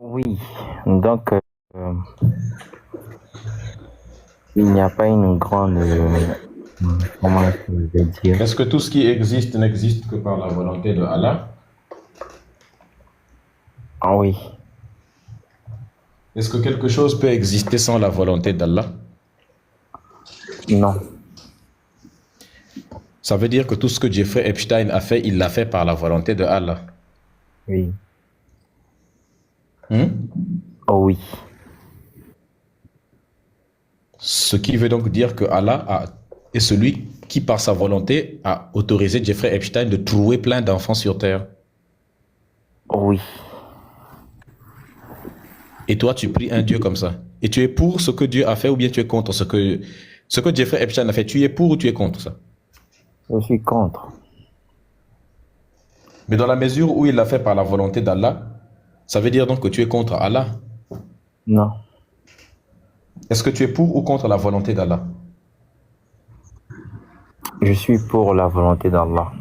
Oui, donc il n'y a pas une grande, comment est-ce que je vais dire? Est-ce que tout ce qui existe n'existe que par la volonté de Allah? Ah oui, Est-ce que quelque chose peut exister sans la volonté d'Allah? non, Ça veut dire que tout ce que Jeffrey Epstein a fait, il l'a fait par la volonté de Allah. oui, Hmm? oh oui, Ce qui veut donc dire que est celui qui, par sa volonté, a autorisé Jeffrey Epstein de trouver plein d'enfants sur Terre. oh oui. Et toi, tu pries un Dieu comme ça. Et tu es pour ce que Dieu a fait ou bien tu es contre ce que Jeffrey Epstein a fait. Tu es pour ou tu es contre ça? Je suis contre. Mais dans la mesure où il l'a fait par la volonté d'Allah, ça veut dire donc que tu es contre Allah. Non, Est-ce que tu es pour ou contre la volonté d'Allah? je suis pour la volonté d'Allah.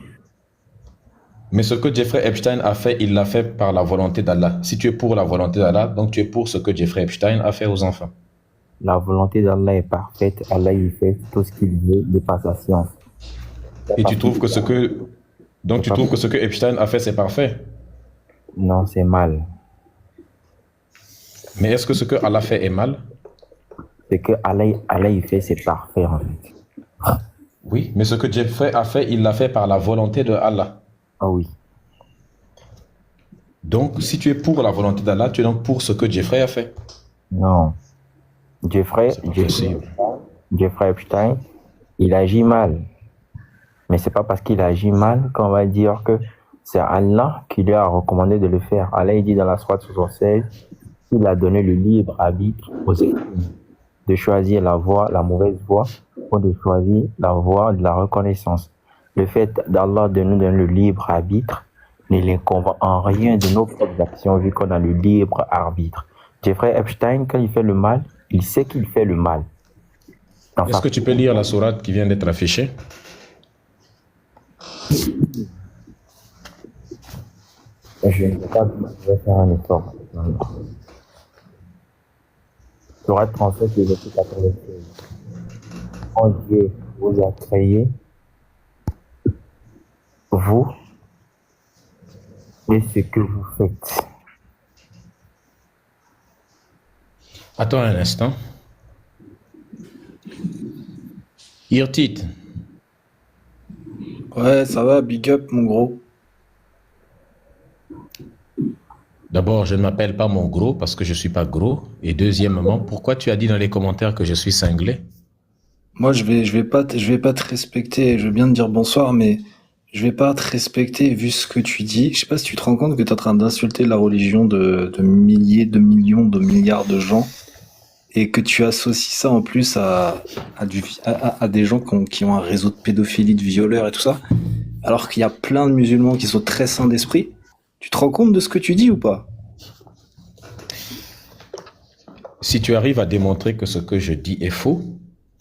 Mais ce que Jeffrey Epstein a fait, il l'a fait par la volonté d'Allah. Si tu es pour la volonté d'Allah, donc tu es pour ce que Jeffrey Epstein a fait aux enfants. La volonté d'Allah est parfaite. Allah, il fait tout ce qu'il veut de par sa science. C'est Et pas tu plus trouves que ce tard. que donc C'est tu pas trouves plus- que ce que Epstein a fait c'est parfait. Non, c'est mal. Mais est-ce que ce que Allah fait est mal? C'est que Allah, il fait, c'est parfait, en fait. Oui, mais ce que Jeffrey a fait, il l'a fait par la volonté de Allah. Ah oui, Donc si tu es pour la volonté d'Allah, tu es donc pour ce que Jeffrey a fait. non. Jeffrey, C'est pas Jeffrey, possible. Jeffrey Epstein, il agit mal. Mais c'est pas parce qu'il agit mal qu'on va dire que c'est Allah qui lui a recommandé de le faire. Allah il dit dans la sourate 76 qu'il a donné le libre arbitre aux êtres humains de choisir la voie, la mauvaise voie, ou de choisir la voie de la reconnaissance. Le fait d'Allah de nous donner le libre arbitre ne l'incombe en rien de nos propres actions vu qu'on a le libre arbitre. Jeffrey Epstein, quand il fait le mal, il sait qu'il fait le mal. Dans Est-ce sa... que tu peux lire la sourate qui vient d'être affichée? Je ne sais pas, je vais faire un effort. Sourate 37, le verset 96. Quand Dieu vous a créé, vous et ce que vous faites. Attends un instant. Irtit, Ouais, ça va, big up, mon gros. d'abord, je ne m'appelle pas mon gros parce que je ne suis pas gros. Et deuxièmement, pourquoi tu as dit dans les commentaires que je suis cinglé? Moi, je vais pas te respecter. Je veux bien te dire bonsoir, mais je vais pas te respecter vu ce que tu dis. Je sais pas si tu te rends compte que tu es en train d'insulter la religion de milliers, de millions, de milliards de gens et que tu associes ça en plus à des gens qui ont un réseau de pédophilie, de violeurs et tout ça, alors qu'il y a plein de musulmans qui sont très sains d'esprit. Tu te rends compte de ce que tu dis ou pas? Si tu arrives à démontrer que ce que je dis est faux,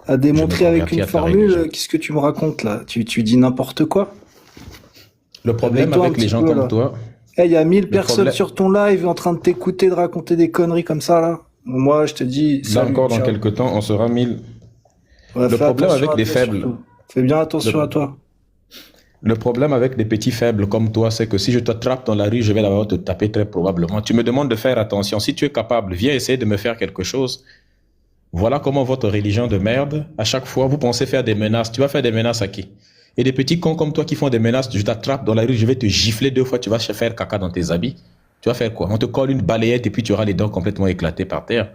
À je me démontrer avec convertis une à ta formule, religion. qu'est-ce que tu me racontes là? Tu dis n'importe quoi? Le problème Réveille-toi un avec les petit gens peu comme là. toi, Eh, il y a 1000 le personnes problème, sur ton live en train de t'écouter, de raconter des conneries comme ça là. Moi, je te dis là salut, encore dans ciao. quelques temps, on sera mille. Ouais, Le fais problème attention avec à les toi faibles, surtout. Fais bien attention à le, toi. le problème avec les petits faibles comme toi, c'est que si je t'attrape dans la rue, je vais d'abord te taper très probablement. Tu me demandes de faire attention. Si tu es capable, viens essayer de me faire quelque chose. Voilà comment votre religion de merde, à chaque fois, vous pensez faire des menaces. Tu vas faire des menaces à qui? Et des petits cons comme toi qui font des menaces, je t'attrape dans la rue, je vais te gifler 2 fois, tu vas faire caca dans tes habits. Tu vas faire quoi? On te colle une balayette et puis tu auras les dents complètement éclatées par terre.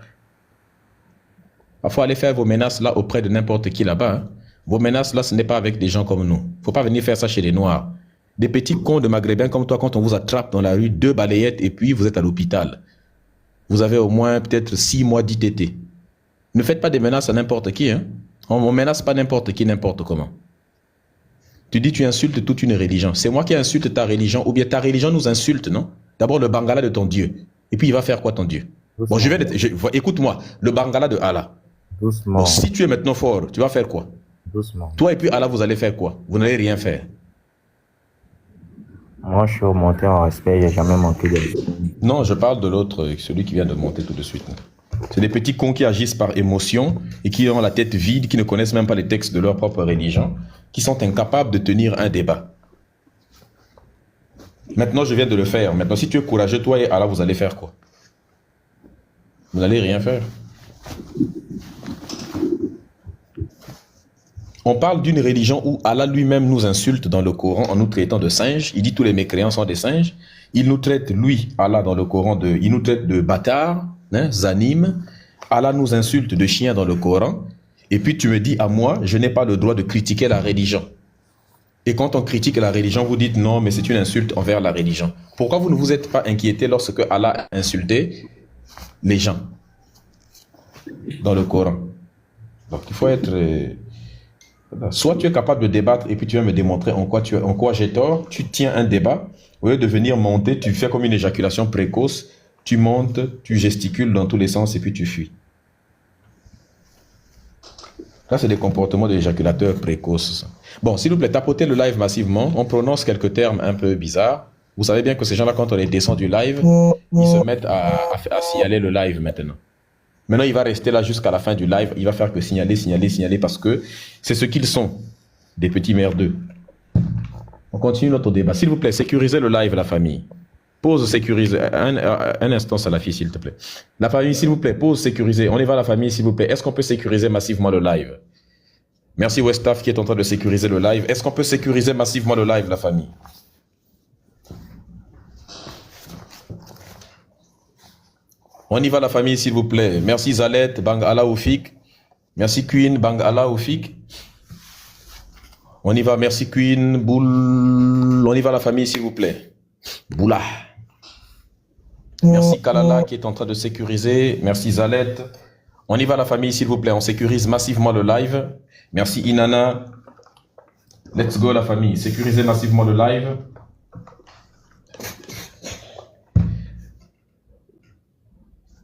Il faut aller faire vos menaces là auprès de n'importe qui là-bas. Hein. Vos menaces là, ce n'est pas avec des gens comme nous. Il ne faut pas venir faire ça chez les Noirs. Des petits cons de maghrébins comme toi, quand on vous attrape dans la rue, 2 balayettes et puis vous êtes à l'hôpital. Vous avez au moins peut-être 6 mois d'ITT. Ne faites pas des menaces à n'importe qui. Hein. On ne menace pas n'importe qui, n'importe comment. Tu dis tu insultes toute une religion. C'est moi qui insulte ta religion ou bien ta religion nous insulte, non? D'abord le Bangala de ton Dieu. Et puis il va faire quoi ton Dieu? Bon, Doucement, écoute-moi, le Bangala de Allah. Bon, doucement, si tu es maintenant fort, tu vas faire quoi? doucement. Toi et puis Allah, vous allez faire quoi? Vous n'allez rien faire. Moi, je suis remonté en respect, j'ai jamais manqué de... Non, je parle de l'autre, celui qui vient de monter tout de suite. C'est des petits cons qui agissent par émotion et qui ont la tête vide, qui ne connaissent même pas les textes de leur propre religion, qui sont incapables de tenir un débat. Maintenant, je viens de le faire. Maintenant, si tu es courageux, toi et Allah, vous allez faire quoi? Vous n'allez rien faire. On parle d'une religion où Allah lui-même nous insulte dans le Coran en nous traitant de singes. Il dit tous les mécréants sont des singes. Il nous traite, lui, Allah, dans le Coran, il nous traite de bâtards, hein, zanim. Allah nous insulte de chiens dans le Coran. Et puis tu me dis à moi, je n'ai pas le droit de critiquer la religion. Et quand on critique la religion, vous dites non, mais c'est une insulte envers la religion. Pourquoi vous ne vous êtes pas inquiété lorsque Allah a insulté les gens dans le Coran? Donc il faut être... soit tu es capable de débattre et puis tu vas me démontrer en quoi j'ai tort, tu tiens un débat, au lieu de venir monter, tu fais comme une éjaculation précoce, tu montes, tu gesticules dans tous les sens et puis tu fuis. Là, c'est des comportements d'éjaculateurs précoces. Bon, s'il vous plaît, tapotez le live massivement. On prononce quelques termes un peu bizarres. Vous savez bien que ces gens-là, quand on les descend du live, ils se mettent à signaler le live maintenant. Maintenant, il va rester là jusqu'à la fin du live. Il va faire que signaler, signaler, signaler parce que c'est ce qu'ils sont, des petits merdeux. On continue notre débat. S'il vous plaît, sécurisez le live, la famille. Pause sécurisée. Un instant, ça la fille, s'il te plaît. La famille, s'il vous plaît, pause sécurisée. On y va, la famille, s'il vous plaît. Est-ce qu'on peut sécuriser massivement le live? Merci Westaf qui est en train de sécuriser le live. Est-ce qu'on peut sécuriser massivement le live, la famille? On y va, la famille, s'il vous plaît. Merci Zalet, Bang Allah Oufik. Merci Queen, Bang Allah Oufik. On y va, merci Queen, Boul. On y va, la famille, s'il vous plaît. Boula. Merci Kalala qui est en train de sécuriser. Merci Zalet. On y va, la famille, s'il vous plaît. On sécurise massivement le live. Merci Inanna. Let's go, la famille. Sécurisez massivement le live.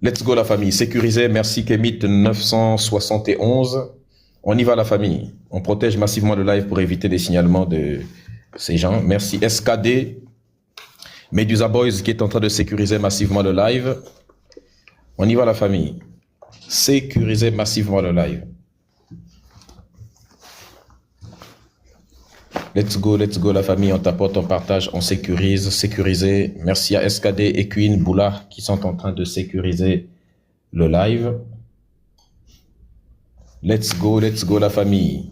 Let's go, la famille. Sécurisez. Merci Kemit 971. On y va, la famille. On protège massivement le live pour éviter les signalements de ces gens. Merci SKD. Medusa Boys qui est en train de sécuriser massivement le live. On y va, la famille. Sécurisez massivement le live. Let's go, la famille. On tapote, on partage, on sécurise, sécurisez. Merci à SKD et Queen Boula qui sont en train de sécuriser le live. Let's go, la famille.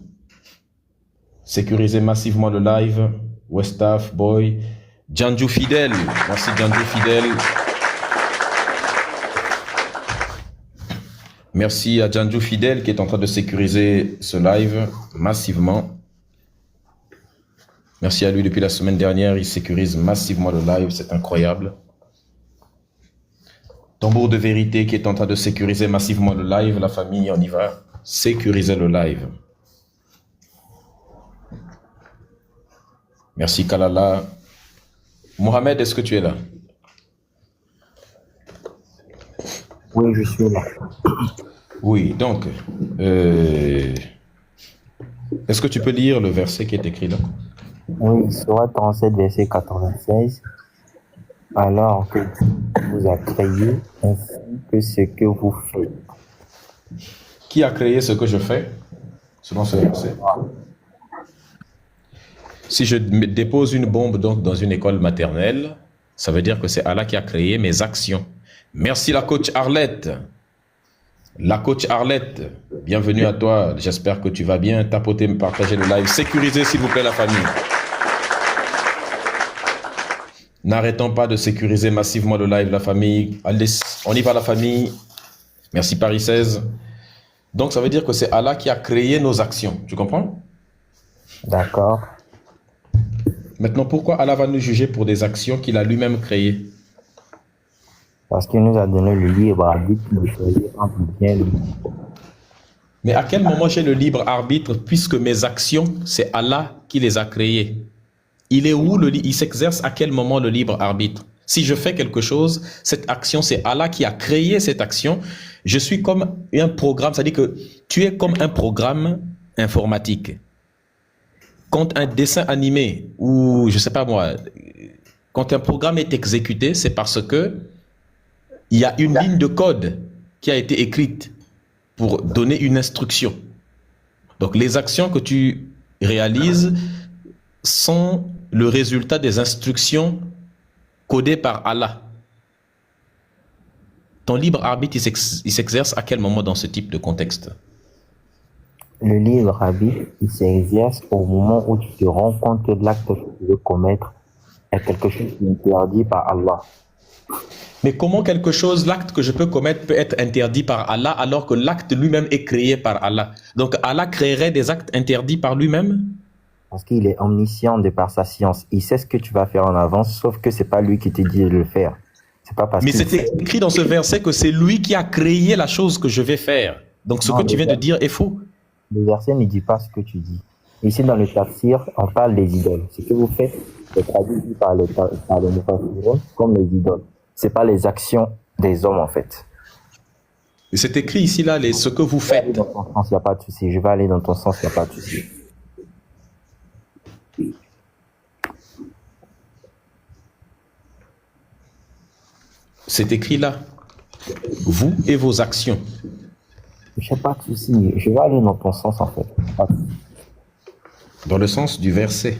Sécurisez massivement le live. Westaf, Boy. Djanju Fidel. Merci Djanju Fidel. Merci à Djanju Fidel qui est en train de sécuriser ce live massivement. Merci à lui depuis la semaine dernière. Il sécurise massivement le live. C'est incroyable. Tambour de vérité qui est en train de sécuriser massivement le live. La famille, on y va. Sécuriser le live. Merci Kalala. Mohamed, est-ce que tu es là? Oui, je suis là. Oui, donc, est-ce que tu peux lire le verset qui est écrit là? Oui, Sourate 37, verset 96. Alors que Dieu vous a créé ainsi que ce que vous faites. Qui a créé ce que je fais? Selon ce verset. Si je dépose une bombe donc dans une école maternelle, ça veut dire que c'est Allah qui a créé mes actions. Merci la coach Arlette. La coach Arlette, bienvenue à toi. J'espère que tu vas bien. Tapotez, partagez le live. Sécurisez s'il vous plaît la famille. N'arrêtons pas de sécuriser massivement le live, la famille. Allez, on y va la famille. Merci Paris 16. Donc ça veut dire que c'est Allah qui a créé nos actions. Tu comprends? D'accord. Maintenant, pourquoi Allah va nous juger pour des actions qu'il a lui-même créées? Parce qu'il nous a donné le libre arbitre de choisir entre bien et le mal. Mais à quel moment j'ai le libre arbitre puisque mes actions, c'est Allah qui les a créées? Il est où il s'exerce à quel moment le libre arbitre? Si je fais quelque chose, cette action, c'est Allah qui a créé cette action. Je suis comme un programme, c'est-à-dire que tu es comme un programme informatique. Quand un dessin animé ou, je sais pas moi, Quand un programme est exécuté, c'est parce que il y a une ligne de code qui a été écrite pour donner une instruction. Donc les actions que tu réalises sont le résultat des instructions codées par Allah. Ton libre arbitre, il s'exerce à quel moment dans ce type de contexte? Le libre arbitre, il s'exerce au moment où tu te rends compte que l'acte que tu veux commettre est quelque chose qui est interdit par Allah. Mais comment l'acte que je peux commettre peut être interdit par Allah alors que l'acte lui-même est créé par Allah? Donc Allah créerait des actes interdits par lui-même? Parce qu'il est omniscient de par sa science. Il sait ce que tu vas faire en avance, sauf que c'est pas lui qui te dit de le faire. C'est pas parce Mais qu'il c'est écrit dans ce verset que c'est lui qui a créé la chose que je vais faire. Donc ce Non, que tu viens de dire est faux. le verset ne dit pas ce que tu dis. Ici, dans le tafsir, on parle des idoles. Ce que vous faites est traduit par les mufassirin comme les idoles. C'est pas les actions des hommes, en fait. Et c'est écrit ici, là, ce que vous Je vais aller faites. dans ton sens, il n'y a pas de souci. Je vais aller dans ton sens, il n'y a pas de souci. C'est écrit là. Vous et vos actions. Je n'ai pas de souci. Je vais aller dans ton sens, en fait. Pas de souci. Dans le sens du verset.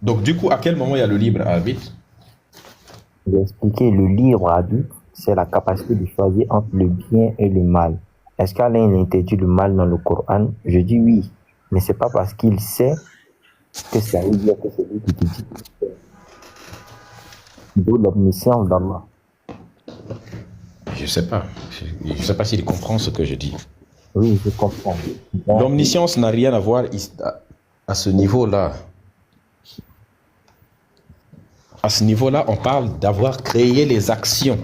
Donc du coup, à quel moment il y a le libre arbitre? Je vais expliquer. Le libre arbitre, c'est la capacité de choisir entre le bien et le mal. Est-ce qu'Allah interdit le mal dans le Coran? Je dis oui. Mais c'est pas parce qu'il sait que ça veut dire que c'est lui qui te dit. D'où l'omniscience d'Allah. Je sais pas. Je sais pas s'il comprend ce que je dis. Oui, je comprends. L'omniscience n'a rien à voir à ce niveau-là. À ce niveau-là, on parle d'avoir créé les actions.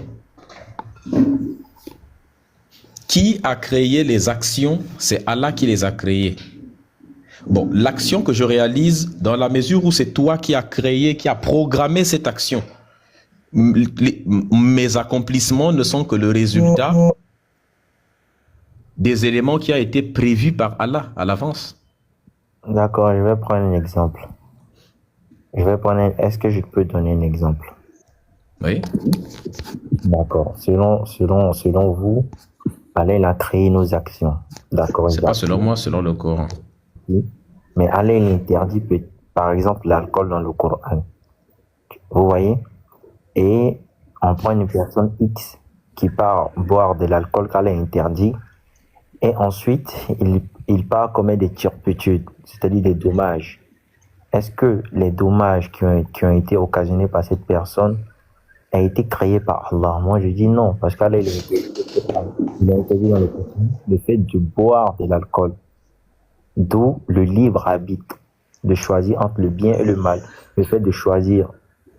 Qui a créé les actions? C'est Allah qui les a créées. Bon, l'action que je réalise, dans la mesure où c'est toi qui as créé, qui as programmé cette action, mes accomplissements ne sont que le résultat des éléments qui ont été prévus par Allah à l'avance. D'accord, je vais prendre un exemple. Est-ce que je peux donner un exemple? Oui. D'accord. Selon vous, Allah a créé nos actions. D'accord. C'est pas selon moi, selon le Coran. Oui. Mais Allah interdit, par exemple, l'alcool dans le Coran. Vous voyez? Et on prend une personne X qui part boire de l'alcool qu'Allah interdit, et ensuite, il part commettre des turpitudes, c'est-à-dire des dommages. Est-ce que les dommages qui ont été occasionnés par cette personne ont été créés par Allah? Moi, je dis non, parce qu'Allah, il a interdit dans le Coran le fait de boire de l'alcool. D'où le libre arbitre de choisir entre le bien et le mal. Le fait de choisir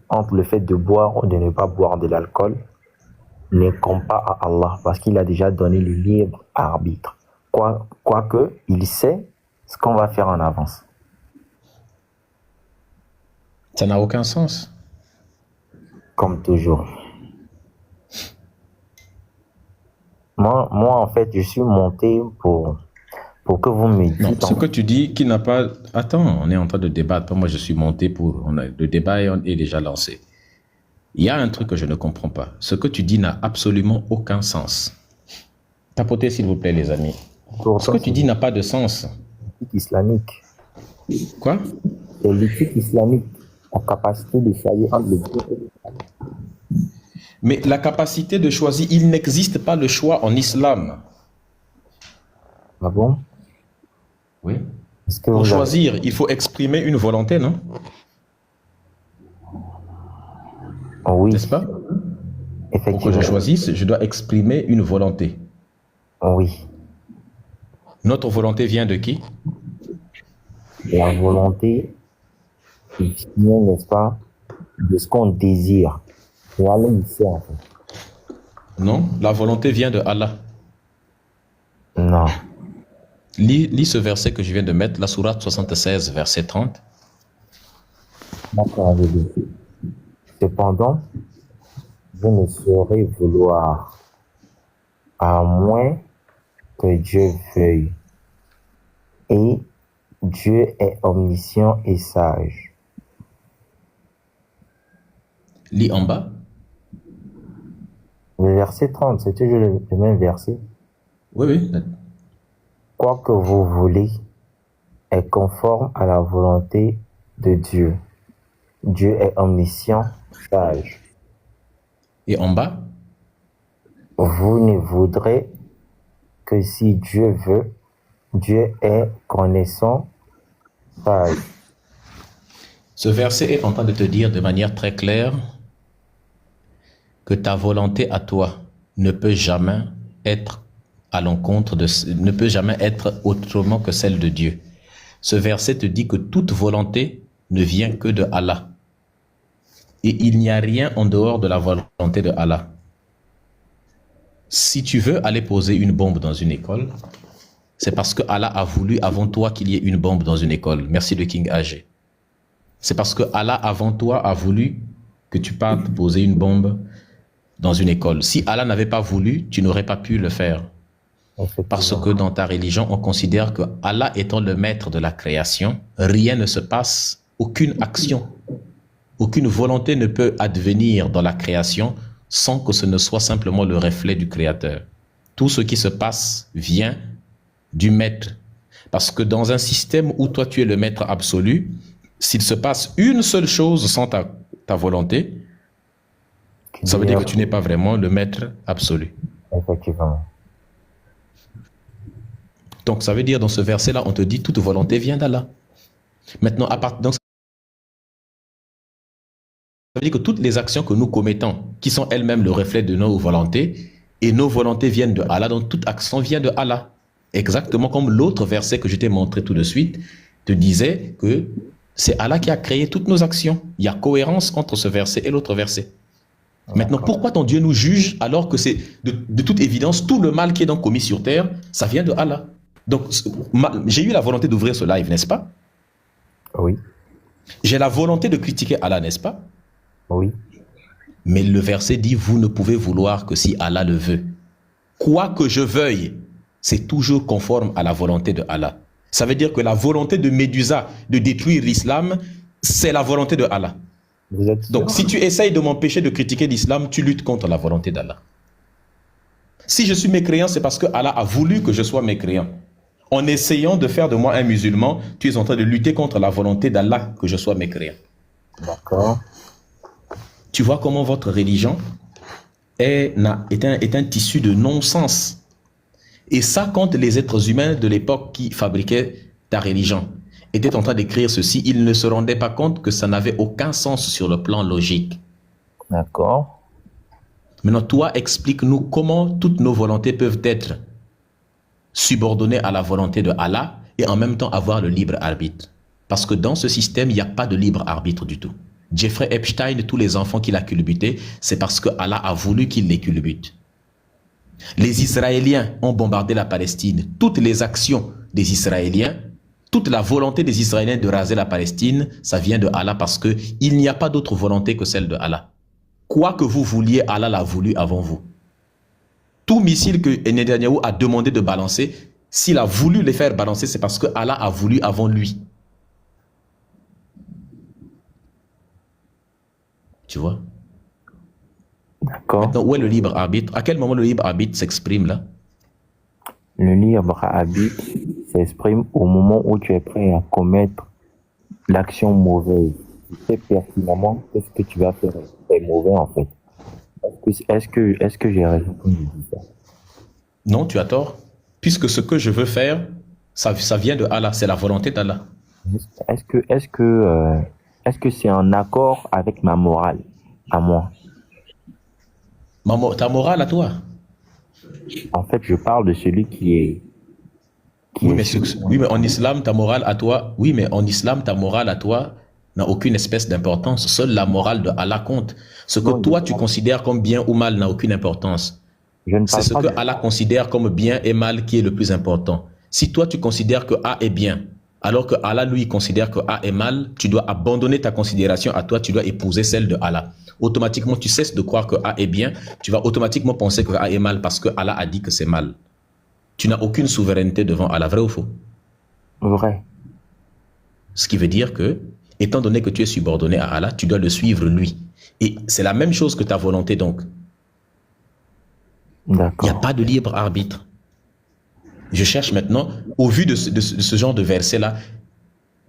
entre le fait de boire ou de ne pas boire de l'alcool n'incombe pas à Allah, parce qu'il a déjà donné le libre arbitre. Quoique, il sait ce qu'on va faire en avance. Ça n'a aucun sens. Comme toujours. Moi, en fait, je suis monté pour que vous me dites... Non, ce que tu dis qui n'a pas... Attends, on est en train de débattre. Moi, je suis monté pour... Le débat est déjà lancé. Il y a un truc que je ne comprends pas. Ce que tu dis n'a absolument aucun sens. Tapotez, s'il vous plaît, les amis. Ce que tu dis n'a pas de sens. L'éthique islamique. Quoi? C'est l'éthique islamique. La capacité de choisir entre le bien et le mal. Mais la capacité de choisir, il n'existe pas le choix en islam. Ah bon? Oui. Pour choisir, il faut exprimer une volonté, non? Oui. N'est-ce pas? Effectivement. Pour que je choisisse, je dois exprimer une volonté. Oui. Notre volonté vient de qui? La volonté vient, n'est-ce pas, de ce qu'on désire. Et Allah, il sait, en fait. Non, la volonté vient de Allah. Non. Lis ce verset que je viens de mettre, la sourate 76, verset 30. D'accord, je dis. Cependant, je ne saurais vouloir, à moins que Dieu veuille. Et Dieu est omniscient et sage. Lis en bas. Le verset 30, c'est toujours le même verset. Oui, oui. Quoi que vous voulez est conforme à la volonté de Dieu. Dieu est omniscient, sage. Et en bas. Vous ne voudrez que si Dieu veut. Dieu est connaissant, sage. Ce verset est en train de te dire de manière très claire que ta volonté à toi ne peut jamais être à l'encontre ne peut jamais être autrement que celle de Dieu. Ce verset te dit que toute volonté ne vient que de Allah. Et il n'y a rien en dehors de la volonté de Allah. Si tu veux aller poser une bombe dans une école, c'est parce que Allah a voulu avant toi qu'il y ait une bombe dans une école. Merci de King AG. C'est parce que Allah avant toi a voulu que tu partes poser une bombe dans une école. Si Allah n'avait pas voulu, tu n'aurais pas pu le faire. Parce que dans ta religion, on considère que Allah étant le maître de la création, rien ne se passe, aucune action, aucune volonté ne peut advenir dans la création sans que ce ne soit simplement le reflet du Créateur. Tout ce qui se passe vient du maître. Parce que dans un système où toi tu es le maître absolu, s'il se passe une seule chose sans ta volonté, ça veut dire que tu n'es pas vraiment le maître absolu. Effectivement. Donc ça veut dire dans ce verset-là, on te dit toute volonté vient d'Allah. Maintenant, donc, ça veut dire que toutes les actions que nous commettons, qui sont elles-mêmes le reflet de nos volontés, et nos volontés viennent de Allah, donc toute action vient de Allah. Exactement comme l'autre verset que je t'ai montré tout de suite te disait que c'est Allah qui a créé toutes nos actions. Il y a cohérence entre ce verset et l'autre verset. Maintenant, pourquoi ton Dieu nous juge alors que c'est de toute évidence, tout le mal qui est donc commis sur terre, ça vient de Allah. Donc, j'ai eu la volonté d'ouvrir ce live, n'est-ce pas? Oui. J'ai la volonté de critiquer Allah, n'est-ce pas? Oui. Mais le verset dit, vous ne pouvez vouloir que si Allah le veut. Quoi que je veuille, c'est toujours conforme à la volonté de Allah. Ça veut dire que la volonté de Médusa de détruire l'islam, c'est la volonté de Allah. Donc, si tu essayes de m'empêcher de critiquer l'islam, tu luttes contre la volonté d'Allah. Si je suis mécréant, c'est parce que Allah a voulu que je sois mécréant. En essayant de faire de moi un musulman, tu es en train de lutter contre la volonté d'Allah que je sois mécréant. D'accord. Tu vois comment votre religion est un tissu de non-sens. Et ça, quand les êtres humains de l'époque qui fabriquaient ta religion étaient en train d'écrire ceci, ils ne se rendaient pas compte que ça n'avait aucun sens sur le plan logique. D'accord. Maintenant, toi, explique-nous comment toutes nos volontés peuvent être subordonnées à la volonté de Allah et en même temps avoir le libre arbitre. Parce que dans ce système, il n'y a pas de libre arbitre du tout. Jeffrey Epstein et tous les enfants qu'il a culbutés, c'est parce que Allah a voulu qu'il les culbute. Les Israéliens ont bombardé la Palestine. Toutes les actions des Israéliens, toute la volonté des Israéliens de raser la Palestine, ça vient de Allah parce qu'il n'y a pas d'autre volonté que celle de Allah. Quoi que vous vouliez, Allah l'a voulu avant vous. Tout missile que Netanyahou a demandé de balancer, s'il a voulu les faire balancer, c'est parce que Allah a voulu avant lui. Tu vois? D'accord. Maintenant, où est le libre arbitre? À quel moment le libre arbitre s'exprime là? Le libre arbitre s'exprime au moment où tu es prêt à commettre l'action mauvaise. Tu sais pertinemment que ce que tu vas faire est mauvais en fait. Est-ce que j'ai raison quand je dis ça? Non, tu as tort. Puisque ce que je veux faire, ça vient de Allah, c'est la volonté d'Allah. Est-ce que c'est en accord avec ma morale à moi? Ta morale à toi? En fait, je parle de celui qui est... Oui, mais en islam, ta morale à toi... Oui, mais en islam, ta morale à toi n'a aucune espèce d'importance. Seule la morale de Allah compte. Ce que toi, tu considères comme bien ou mal n'a aucune importance. C'est ce que Allah considère comme bien et mal qui est le plus important. Si toi, tu considères que A est bien, alors que Allah, lui, considère que A est mal, tu dois abandonner ta considération à toi, tu dois épouser celle de Allah. Automatiquement, tu cesses de croire que A est bien, tu vas automatiquement penser que A est mal parce que Allah a dit que c'est mal. Tu n'as aucune souveraineté devant Allah, vrai ou faux? Vrai. Ce qui veut dire que, étant donné que tu es subordonné à Allah, tu dois le suivre lui. Et c'est la même chose que ta volonté donc. Il n'y a D'accord. pas de libre arbitre. Je cherche maintenant, au vu de ce genre de verset-là,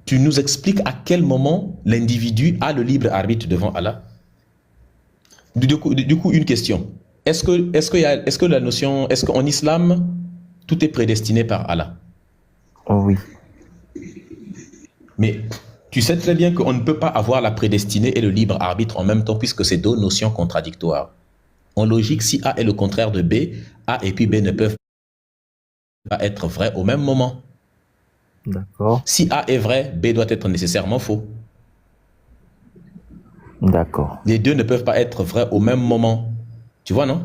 tu nous expliques à quel moment l'individu a le libre arbitre devant Allah. Du coup, une question. Est-ce que la notion, est-ce qu'en islam, tout est prédestiné par Allah? Oh oui. Mais tu sais très bien qu'on ne peut pas avoir la prédestinée et le libre arbitre en même temps puisque c'est deux notions contradictoires. En logique, si A est le contraire de B, A et puis B ne peuvent pas être vrais au même moment. D'accord. Si A est vrai, B doit être nécessairement faux. D'accord. Les deux ne peuvent pas être vrais au même moment. Tu vois, non?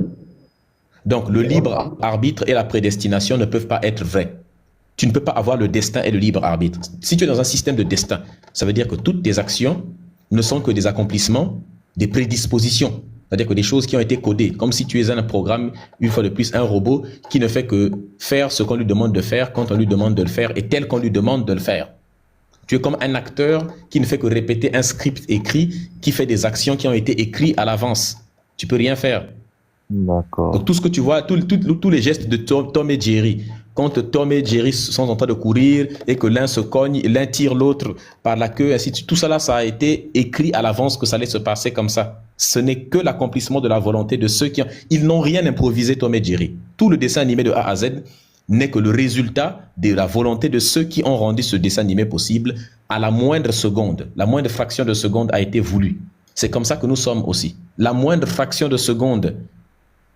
Donc, le libre arbitre et la prédestination ne peuvent pas être vrais. Tu ne peux pas avoir le destin et le libre arbitre. Si tu es dans un système de destin, ça veut dire que toutes tes actions ne sont que des accomplissements, des prédispositions. C'est-à-dire que des choses qui ont été codées, comme si tu es un programme, une fois de plus, un robot qui ne fait que faire ce qu'on lui demande de faire quand on lui demande de le faire et tel qu'on lui demande de le faire. Tu es comme un acteur qui ne fait que répéter un script écrit, qui fait des actions qui ont été écrites à l'avance. Tu peux rien faire. D'accord. Donc tout ce que tu vois, tous les gestes de Tom et Jerry, quand Tom et Jerry sont en train de courir et que l'un se cogne, l'un tire l'autre par la queue, ainsi de suite, tout ça ça a été écrit à l'avance que ça allait se passer comme ça. Ce n'est que l'accomplissement de la volonté de ceux qui ont... Ils n'ont rien improvisé, Tom et Jerry. Tout le dessin animé de A à Z n'est que le résultat de la volonté de ceux qui ont rendu ce dessin animé possible à la moindre seconde. La moindre fraction de seconde a été voulue. C'est comme ça que nous sommes aussi. La moindre fraction de seconde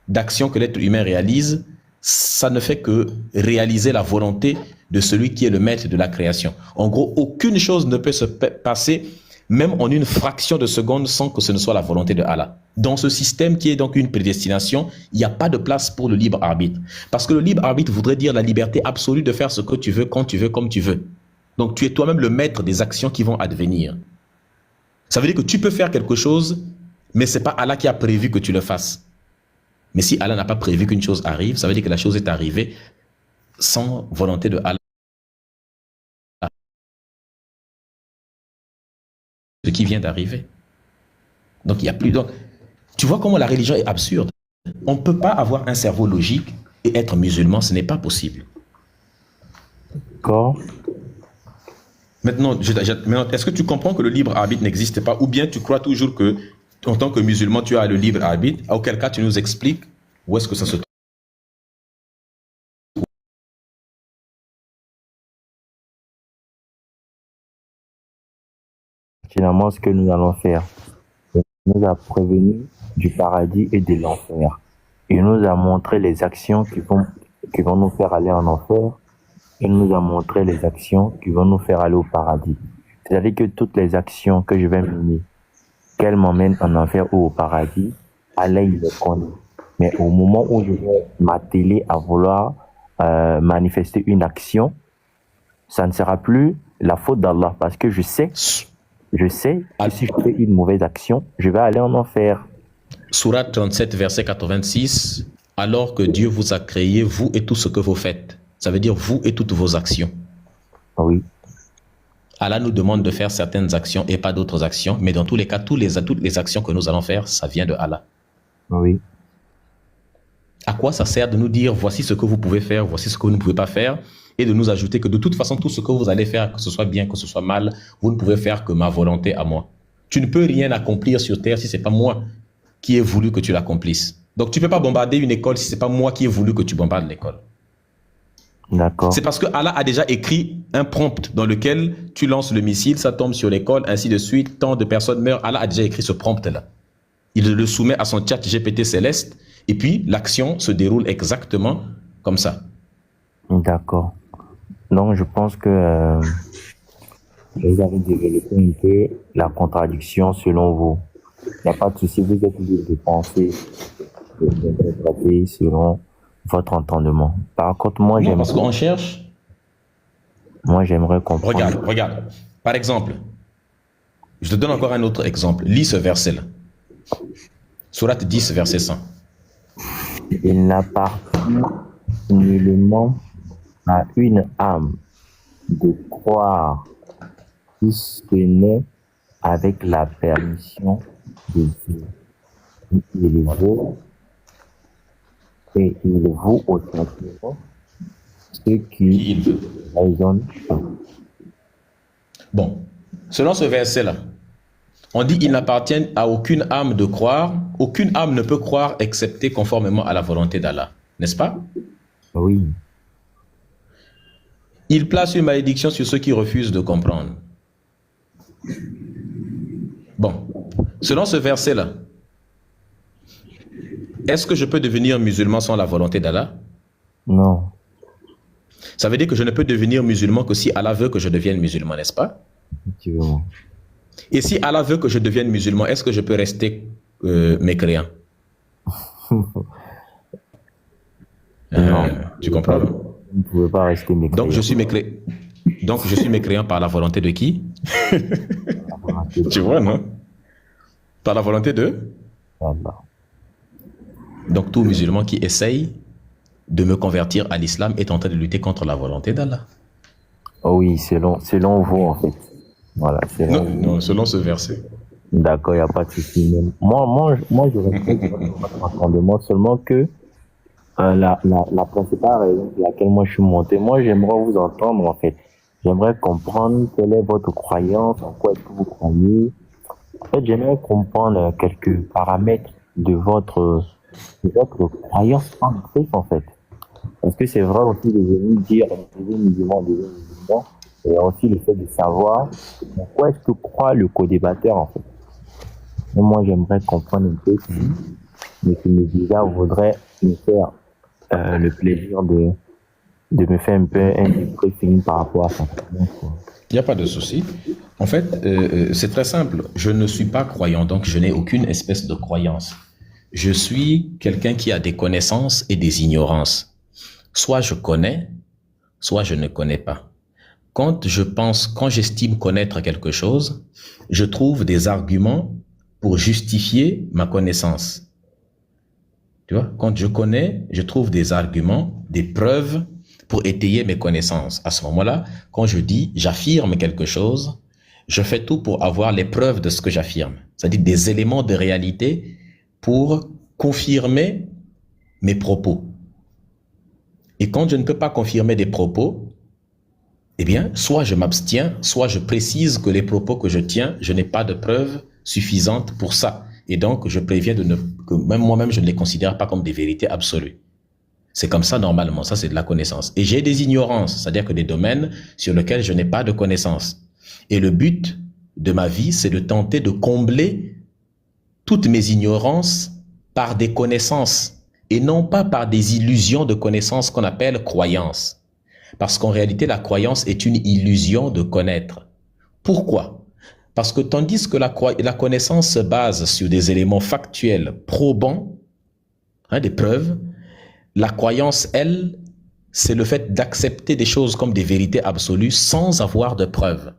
d'action que l'être humain réalise, ça ne fait que réaliser la volonté de celui qui est le maître de la création. En gros, aucune chose ne peut se passer, même en une fraction de seconde, sans que ce ne soit la volonté de Allah. Dans ce système qui est donc une prédestination, il n'y a pas de place pour le libre arbitre. Parce que le libre arbitre voudrait dire la liberté absolue de faire ce que tu veux, quand tu veux, comme tu veux. Donc tu es toi-même le maître des actions qui vont advenir. Ça veut dire que tu peux faire quelque chose, mais ce n'est pas Allah qui a prévu que tu le fasses. Mais si Allah n'a pas prévu qu'une chose arrive, ça veut dire que la chose est arrivée sans volonté de Allah. Ce qui vient d'arriver. Donc il n'y a plus... Donc, tu vois comment la religion est absurde. On ne peut pas avoir un cerveau logique et être musulman, ce n'est pas possible. D'accord. Maintenant, est-ce que tu comprends que le libre arbitre n'existe pas, ou bien tu crois toujours que, en tant que musulman, tu as le libre arbitre, auquel cas tu nous expliques où est-ce que ça se trouve? Finalement, ce que nous allons faire, il nous a prévenu du paradis et de l'enfer. Il nous a montré les actions qui vont nous faire aller en enfer. Il nous a montré les actions qui vont nous faire aller au paradis. C'est-à-dire que toutes les actions que je vais mener, qu'elles m'emmènent en enfer ou au paradis, Allah il les connaît. Mais au moment où je vais m'atteler à vouloir manifester une action, ça ne sera plus la faute d'Allah parce que je sais que si je fais une mauvaise action, je vais aller en enfer. Sourate 37, verset 86, alors que Dieu vous a créé, vous et tout ce que vous faites. Ça veut dire vous et toutes vos actions. Oui. Allah nous demande de faire certaines actions et pas d'autres actions, mais dans tous les cas, toutes les actions que nous allons faire, ça vient de Allah. Oui. À quoi ça sert de nous dire voici ce que vous pouvez faire, voici ce que vous ne pouvez pas faire, et de nous ajouter que de toute façon, tout ce que vous allez faire, que ce soit bien, que ce soit mal, vous ne pouvez faire que ma volonté à moi. Tu ne peux rien accomplir sur terre si ce n'est pas moi qui ai voulu que tu l'accomplisses. Donc tu ne peux pas bombarder une école si ce n'est pas moi qui ai voulu que tu bombardes l'école. D'accord. C'est parce que Allah a déjà écrit un prompt dans lequel tu lances le missile, ça tombe sur l'école, ainsi de suite, tant de personnes meurent. Allah a déjà écrit ce prompt-là. Il le soumet à son chat GPT céleste, et puis l'action se déroule exactement comme ça. D'accord. Donc je pense que vous avez développé un peu la contradiction selon vous. Il n'y a pas de souci, vous êtes libre de penser, d'interpréter selon votre entendement. Par contre, moi, Non, parce qu'on cherche. Moi, j'aimerais comprendre. Regarde. Par exemple, je te donne encore un autre exemple. Lis ce verset-là. Sourate 10, verset 100. Il n'appartient nullement à une âme de croire, si ce n'est avec la permission de Dieu. Il vaut et il vaut au sentiment ceux qui Il veut. raisonnent pas. Bon, selon ce verset-là, on dit il n'appartient à aucune âme de croire, aucune âme ne peut croire excepté conformément à la volonté d'Allah, n'est-ce pas? Oui, Il place une malédiction sur ceux qui refusent de comprendre. Bon, selon ce verset-là, est-ce que je peux devenir musulman sans la volonté d'Allah? non, Ça veut dire que je ne peux devenir musulman que si Allah veut que je devienne musulman, n'est-ce pas? effectivement. Et si Allah veut que je devienne musulman, est-ce que je peux rester mécréant? Non. Tu comprends? Vous ne pouvez pas rester mécréant. Donc je suis mécréant par la volonté de qui? Tu vois, non? Par la volonté de? Allah. Donc tout musulman qui essaye de me convertir à l'islam est en train de lutter contre la volonté d'Allah. Oh oui, selon vous, en fait. Voilà, selon vous. Non, selon ce verset. D'accord, il n'y a pas de souci. Mais moi, je respecte votre entendement, seulement que la principale raison pour laquelle moi je suis monté, moi j'aimerais vous entendre en fait. J'aimerais comprendre quelle est votre croyance, en quoi est-ce que vous croyez. En fait, j'aimerais comprendre quelques paramètres de votre croyance en Christ en fait. Parce que c'est vrai aussi de venir dire des musulmans, et aussi le fait de savoir en quoi est-ce que croit le co-débatteur en fait. Et moi j'aimerais comprendre un peu si M. Médisa voudrait me faire le plaisir de me faire un peu un briefing par rapport à ça. Il n'y a pas de souci. En fait, c'est très simple. Je ne suis pas croyant, donc je n'ai aucune espèce de croyance. Je suis quelqu'un qui a des connaissances et des ignorances. Soit je connais, soit je ne connais pas. Quand j'estime connaître quelque chose, je trouve des arguments pour justifier ma connaissance. Tu vois, quand je connais, je trouve des arguments, des preuves pour étayer mes connaissances. À ce moment-là, quand je dis, j'affirme quelque chose, je fais tout pour avoir les preuves de ce que j'affirme. C'est-à-dire des éléments de réalité pour confirmer mes propos. Et quand je ne peux pas confirmer des propos, eh bien, soit je m'abstiens, soit je précise que les propos que je tiens, je n'ai pas de preuves suffisantes pour ça. Et donc, je préviens que même moi-même, je ne les considère pas comme des vérités absolues. C'est comme ça normalement, ça c'est de la connaissance. Et j'ai des ignorances, c'est-à-dire que des domaines sur lesquels je n'ai pas de connaissances. Et le but de ma vie, c'est de tenter de combler toutes mes ignorances par des connaissances et non pas par des illusions de connaissances qu'on appelle croyances. Parce qu'en réalité, la croyance est une illusion de connaître. Pourquoi? Parce que tandis que la connaissance se base sur des éléments factuels probants, des preuves, la croyance, elle, c'est le fait d'accepter des choses comme des vérités absolues sans avoir de preuves.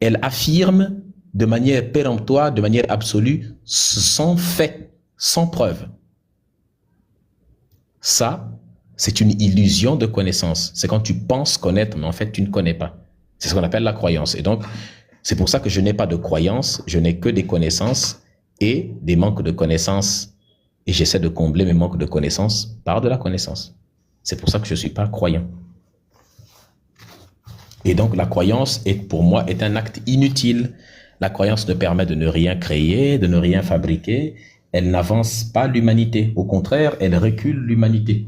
Elle affirme de manière péremptoire, de manière absolue, sans fait, sans preuve. Ça, c'est une illusion de connaissance. C'est quand tu penses connaître, mais en fait, tu ne connais pas. C'est ce qu'on appelle la croyance. Et donc, c'est pour ça que je n'ai pas de croyance, je n'ai que des connaissances et des manques de connaissances. Et j'essaie de combler mes manques de connaissances par de la connaissance. C'est pour ça que je ne suis pas croyant. Et donc, la croyance, pour moi, est un acte inutile. La croyance ne permet de ne rien créer, de ne rien fabriquer. Elle n'avance pas l'humanité. Au contraire, elle recule l'humanité.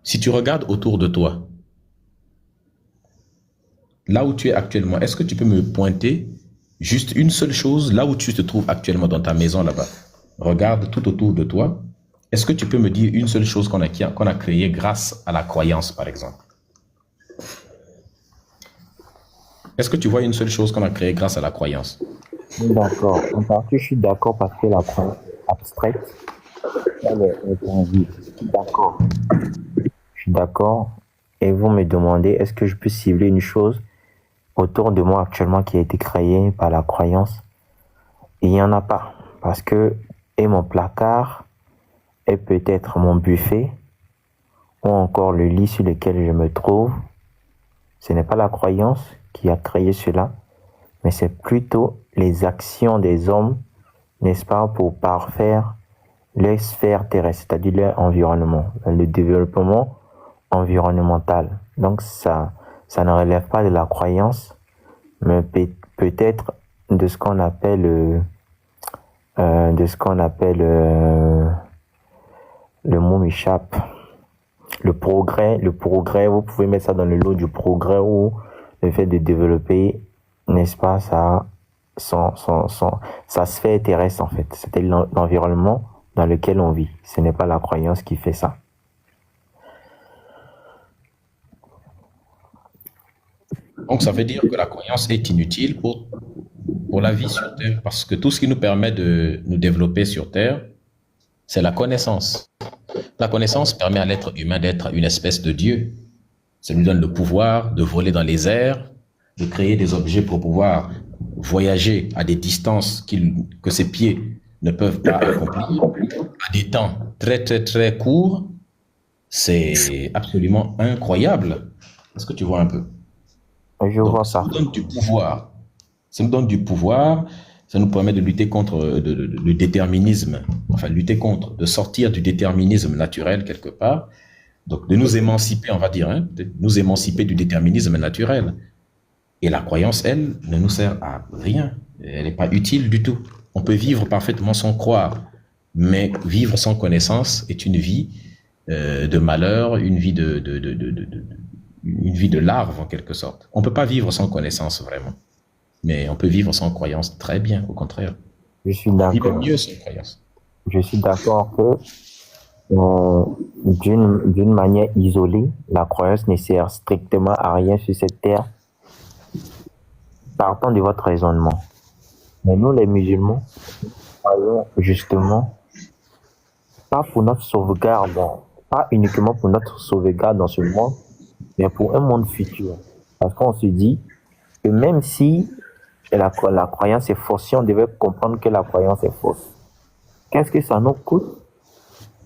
Si tu regardes autour de toi, là où tu es actuellement, est-ce que tu peux me pointer juste une seule chose, là où tu te trouves actuellement dans ta maison là-bas? Regarde tout autour de toi. Est-ce que tu peux me dire une seule chose qu'on a créée grâce à la croyance, par exemple? Est-ce que tu vois une seule chose qu'on a créée grâce à la croyance? D'accord. En partie, je suis d'accord parce que la croyance est abstraite. Elle est en vie. Je suis d'accord. Je suis d'accord. Et vous me demandez, est-ce que je peux cibler une chose autour de moi actuellement qui a été créée par la croyance? Et il n'y en a pas. Parce que et mon placard, et peut-être mon buffet, ou encore le lit sur lequel je me trouve, ce n'est pas la croyance qui a créé cela, mais c'est plutôt les actions des hommes, n'est-ce pas, pour parfaire leur sphère terrestre, c'est-à-dire leur environnement, le développement environnemental. Donc ça ne relève pas de la croyance, mais peut-être de ce qu'on appelle, le mot m'échappe, le progrès, vous pouvez mettre ça dans le lot du progrès ou le fait de développer, n'est-ce pas, sa sphère terrestre en fait. C'était l'environnement dans lequel on vit. Ce n'est pas la croyance qui fait ça. Donc, ça veut dire que la croyance est inutile pour la vie sur Terre, parce que tout ce qui nous permet de nous développer sur Terre, c'est la connaissance. La connaissance permet à l'être humain d'être une espèce de Dieu. Ça lui donne le pouvoir de voler dans les airs, de créer des objets pour pouvoir voyager à des distances que ses pieds ne peuvent pas accomplir, à des temps très, très, très courts. C'est absolument incroyable. Est-ce que tu vois un peu? Je vois Ça ça. nous donne du pouvoir. Ça nous donne du pouvoir. Ça nous permet de lutter contre le déterminisme. Enfin, lutter contre, de sortir du déterminisme naturel quelque part. Donc, de nous émanciper, on va dire, de nous émanciper du déterminisme naturel. Et la croyance, elle, ne nous sert à rien. Elle n'est pas utile du tout. On peut vivre parfaitement sans croire. Mais vivre sans connaissance est une vie de malheur, une vie une vie de larve en quelque sorte. On ne peut pas vivre sans connaissance vraiment, mais on peut vivre sans croyance très bien, au contraire. Je suis Vivre d'accord. mieux sans croyance. Je suis d'accord que d'une manière isolée, la croyance ne sert strictement à rien sur cette terre. Partons de votre raisonnement. Mais nous, les musulmans, croyons justement pas pour notre sauvegarde, pas uniquement pour notre sauvegarde dans ce monde, mais pour un monde futur. Parce qu'on se dit que même si la croyance est fausse, si on devait comprendre que la croyance est fausse, qu'est-ce que ça nous coûte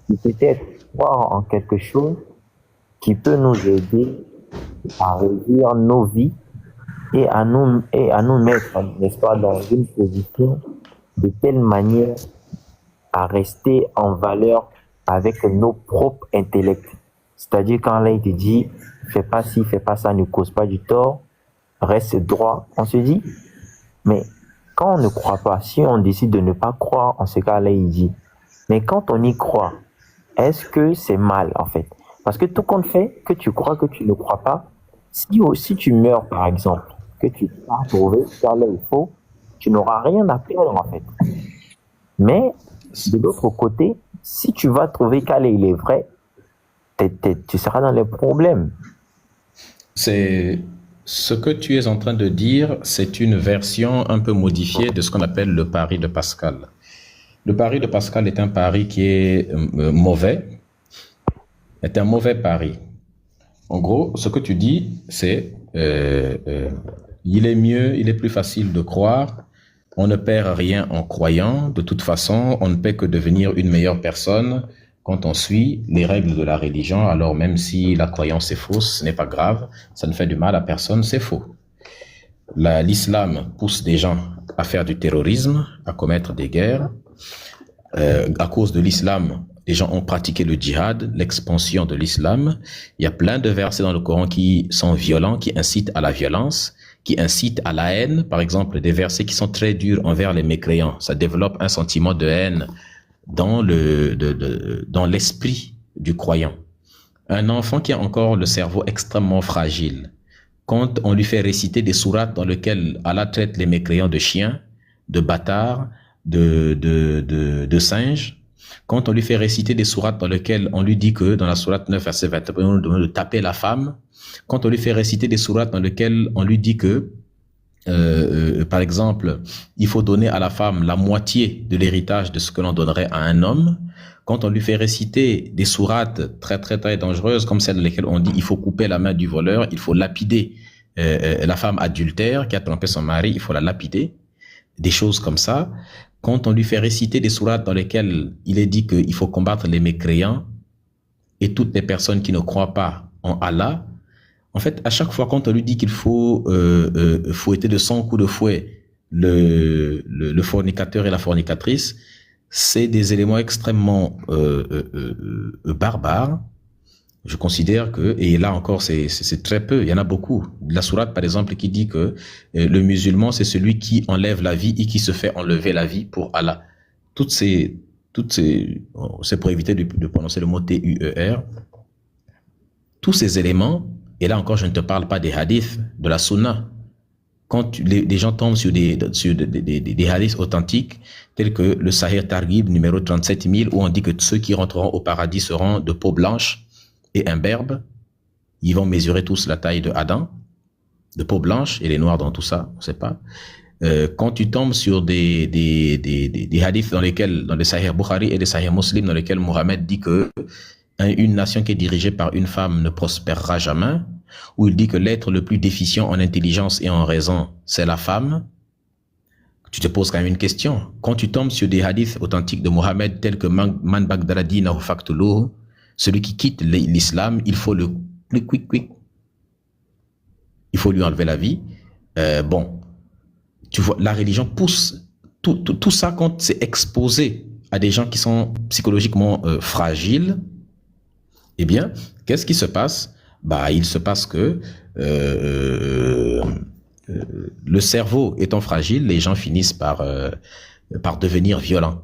de peut-être croire en quelque chose qui peut nous aider à réduire nos vies et à nous mettre, n'est-ce pas, dans une position de telle manière à rester en valeur avec nos propres intellects. C'est-à-dire quand là il te dit fais pas ci, fais pas ça, ne cause pas du tort, reste droit. On se dit, mais quand on ne croit pas, si on décide de ne pas croire, en ce cas-là il dit, mais quand on y croit, est-ce que c'est mal en fait? Parce que tout compte fait, que tu crois, que tu ne crois pas, si tu meurs par exemple, que tu as trouvé ça là il faut, tu n'auras rien à perdre en fait. Mais de l'autre côté, si tu vas trouver qu'Allah il est vrai, tu seras dans les problèmes. C'est ce que tu es en train de dire, c'est une version un peu modifiée de ce qu'on appelle le pari de Pascal. Le pari de Pascal est un pari qui est mauvais, est un mauvais pari. En gros, ce que tu dis, c'est il est mieux, il est plus facile de croire. On ne perd rien en croyant. De toute façon, on ne peut que devenir une meilleure personne quand on suit les règles de la religion. Alors même si la croyance est fausse, ce n'est pas grave. Ça ne fait du mal à personne, c'est faux. L'islam pousse des gens à faire du terrorisme, à commettre des guerres. À cause de l'islam, les gens ont pratiqué le djihad, l'expansion de l'islam. Il y a plein de versets dans le Coran qui sont violents, qui incitent à la violence, qui incitent à la haine. Par exemple, des versets qui sont très durs envers les mécréants. Ça développe un sentiment de haine dans l'esprit du croyant. Un enfant qui a encore le cerveau extrêmement fragile, quand on lui fait réciter des sourates dans lesquelles Allah traite les mécréants de chiens, de bâtards, de singes, quand on lui fait réciter des sourates dans lesquelles on lui dit que, dans la sourate 9, verset 21, on lui demande de taper la femme, quand on lui fait réciter des sourates dans lesquelles on lui dit que, par exemple, il faut donner à la femme la moitié de l'héritage de ce que l'on donnerait à un homme, quand on lui fait réciter des sourates très, très, très dangereuses, comme celles dans lesquelles on dit il faut couper la main du voleur, il faut lapider la femme adultère qui a trompé son mari, il faut la lapider, des choses comme ça. Quand on lui fait réciter des sourates dans lesquelles il est dit qu'il faut combattre les mécréants et toutes les personnes qui ne croient pas en Allah, En fait, à chaque fois quand on lui dit qu'il faut fouetter de 100 coups de fouet le fornicateur et la fornicatrice, c'est des éléments extrêmement barbares. Je considère que, et là encore c'est très peu, il y en a beaucoup. La sourate par exemple qui dit que le musulman c'est celui qui enlève la vie et qui se fait enlever la vie pour Allah. C'est pour éviter de prononcer le mot T-U-E-R. Tous ces éléments, et là encore je ne te parle pas des hadiths, de la sunna. Quand les gens tombent sur des hadiths authentiques, tels que le Sahih Targhib numéro 37000, où on dit que ceux qui rentreront au paradis seront de peau blanche et imberbes, ils vont mesurer tous la taille de Adam, de peau blanche, et les noirs dans tout ça, on ne sait pas. Quand tu tombes sur des hadiths dans les Sahih Bukhari et les Sahih Muslim, dans lesquels Mohammed dit que une nation qui est dirigée par une femme ne prospérera jamais, où il dit que l'être le plus déficient en intelligence et en raison, c'est la femme, tu te poses quand même une question. Quand tu tombes sur des hadiths authentiques de Mohammed tels que Man Bagdadi Nahu Faktuluhu, celui qui quitte l'islam, il faut le quick. Il faut lui enlever la vie. Bon, tu vois, la religion pousse tout ça quand c'est exposé à des gens qui sont psychologiquement fragiles. Eh bien, qu'est-ce qui se passe? Il se passe que le cerveau étant fragile, les gens finissent par devenir violents.